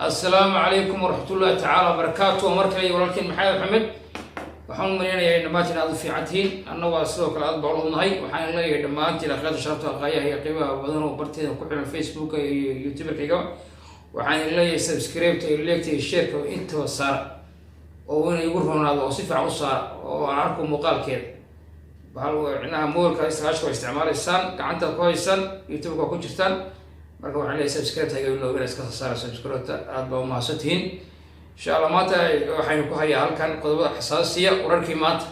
السلام عليكم ورحمة الله تعالى وبركاته. ومركلي ولكن محمد waxaan marinayaa dhamaantiin aad u fiicantiin annaga sidoo kale aad baan u nahay waxaan leeyahay dhamaantiin aqoonta sharafta qaayaha iyo qiimaha badan oo barteeda ku xiran Facebook iyo YouTube-kayga waxaan leeyahay subscribe iyo like iyo share inta saar oo inay ugu roonaado oo si fiican u saar oo aan arko muuqaalkeeda bahal wicnaha moolka isticmaalaysaan gacanta ku haysan YouTube-ka ku jirtaan marka waxaan leeyahay subscribe iyo like iska saar subscribe aad baa u mahadsantihiin إن شاء الله ماتا waxaynu ku hayaa halkan qodobada xasaasiya wararkii maanta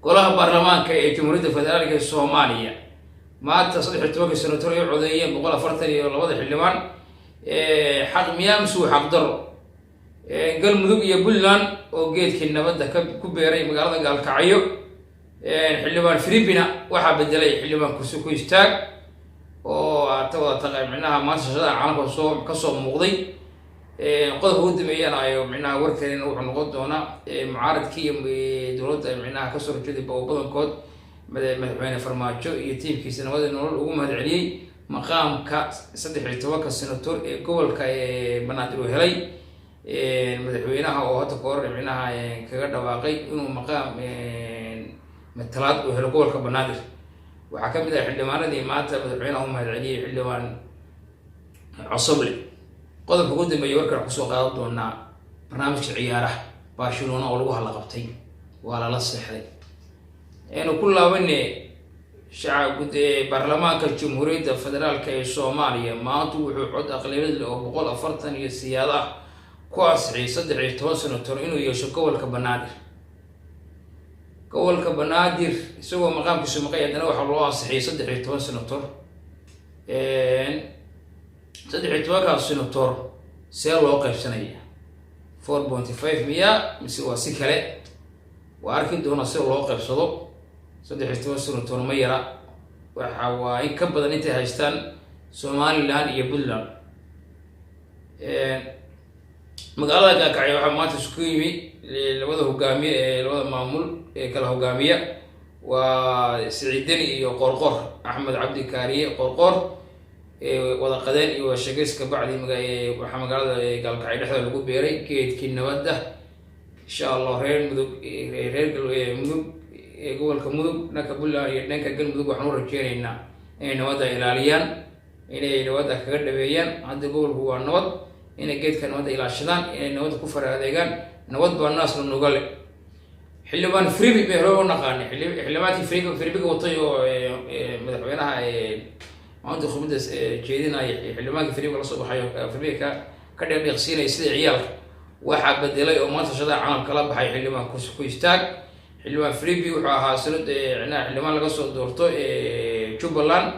golaha baarlamaanka ee Jamhuuriyadda Federaalka ee Soomaaliya maanta 13 senator ay codeeyeen 142 xildhibaan xaq miyaamsu xaq daro galmudug iyo Puntland oo geedkii nabadda ku beeray magaalada Gaalkacyo xildhibaan Filipina waxa bedelay xildhibaan ku istaag oo taqayminaha maanta shaqada caalamka ka soo muuqday qodobka ugu dambeeyana ayo micnaha warkeena wuxuu noqon doonaa mucaaradkii dowladda micnaha ka soo horjeeday badankood madaxweyne farmaajo iyo tiimkiisa nabadda nolol ugu mahadceliyay maqaamka 13 senator ee gobolka Banaadir uu helay madaxweynaha oo hadda koor micnaha kaga dhawaaqay inuu maqaam matalaad uu helo gobolka Banaadir waxa ka mid ah xildhibaanadii maanta madaxweynaha uu mahadceliyay xildhibaan Cusable qodobka ugu dambeeyay warkan ku soo qaadan doonaa barnaamijka ciyaaraha Barcelona oo lagu hal qabtay waa la saxday inuu ku laabanay shacabka baarlamaanka Jamhuuriyadda Federaalka ee Soomaaliya maanta wuxuu cod aqlabiyad leh oo 140 iyo siyaada ku asxay 13 senator inuu yeesho gobolka Banaadir isagoo maqaamkiisu maqaayadana waxa loo asxay 13 senator 13 senator see loo qaybsanaya 4.5 miya mise waa si kale waa arki doona si loo qaybsado 13 senator ma yara waxa waa in ka badan intay haystaan Somaliland iyo Puntland magaalada Gaalkacyo waxa maanta isku yimi labada hogaamiye ee labada maamul ee kala hogaamiya waa Siciidani iyo Qorqor Axmed Cabdi Kaariye Qorqor wada qadeen iyo shaqeyska bacdi magaalada Gaalkacyo dhexda lagu beeray geedkii nabadda insha Allah reer mudug gobolka mudug dhanka Puntland iyo dhanka galmudug waxaan u rajeynaynaa inay nabadda ilaaliyaan inay nabadda kaga dhaweeyaan hadda gobolku waa nabad inay geedka nabadda ilaashadaan inay nabadda ku faraadeegaan nabad baa naas la nugale xildhibaan Fribi beero naqaan xildhibaanki Fribi watay oo madaxweynaha maanta khubada jeedinay xildhibaanka Fribi la soo baxay Fribi ka dhaqsiinay sida ciyaalka waxa bedelay oo maanta shaqada caalamka la baxay xildhibaan ku istaag xildhibaan Fribi wuxuu ahaa sanad xildhibaan laga soo doorto Jubbaland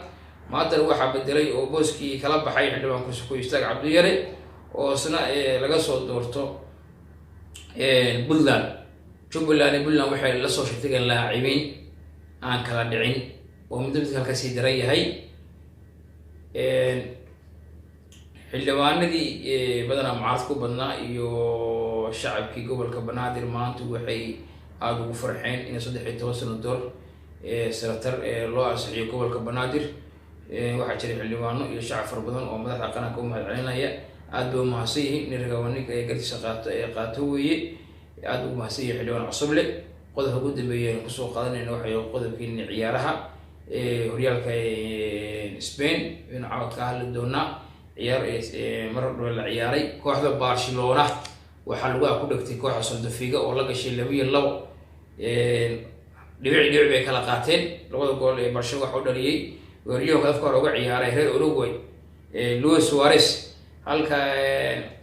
maanta waxa bedelay oo booskii kala baxay xildhibaan ku istaag Cabdiyare oo sana laga soo doorto Puntland Jubbaland iyo Puntland waxay la soo shaqeeyeen laacibiin aan kala dhicin oo midba halka sii daray yahay xildhibaanadii badanaa mucaarad ku badnaa iyo shacabkii gobolka Banaadir maanta waxay aad ugu farxeen in 13 senator senator loo ansixiyo gobolka Banaadir waxa jiray xildhibaano iyo shacab far badan oo madaxda qaranka u mahadcelinaya aad buu mahadsan yihiin ragawaniga ee galkiisa qaato weeye aad u mahadsan yahay xildhibaan Cusable qodobka ugu dambeeyay ku soo qaadanayna waxay qodobkii ciyaaraha horyaalka Spain in caawad ka hadli doona ciyaar mar hore la ciyaaray kooxda Barcelona waxa lagu ku dhagtay kooxda Saltafiga oo la gashay 2-2 dhibic bay kala qaateen labada gool ee Barcelona waxa uu dhaliyay weeraryahanka afka hore uga ciyaaray reer Uruguay Luis Suarez halka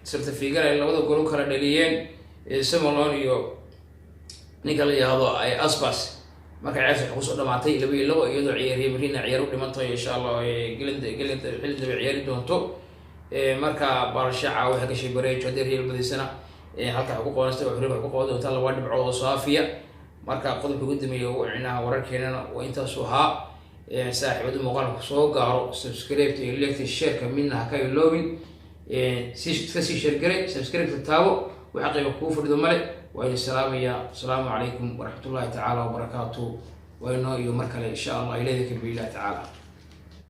Saltafiga ay labada gool kala dhaliyeen Simeone iyo ninka la yiraahdo Aspas marka ciyaarta ku soo dhamaatay 2-2 iyadoo ciyaaryahay Marina ciyaar u dhimantay insha Allah gelinta xilli ciyaari doonto marka Barcelona waxa ka shay bareeyo haddii Real badisana halka ku qoonasta oo xiriir ku qoonada tan laba dhibcood oo saafiya marka qodobka ugu dambeeyay oo cinaha wararkeena waa intaas oo ha saaxiibada muuqaalka soo gaaro subscribe iyo like share minna ka iloobin si share garay subscribe taabo waxa qayb ku fadhido male والسلام السلام عليكم ورحمة الله تعالى وبركاته وإنه يوم مركله إن شاء الله إليك بالله تعالى.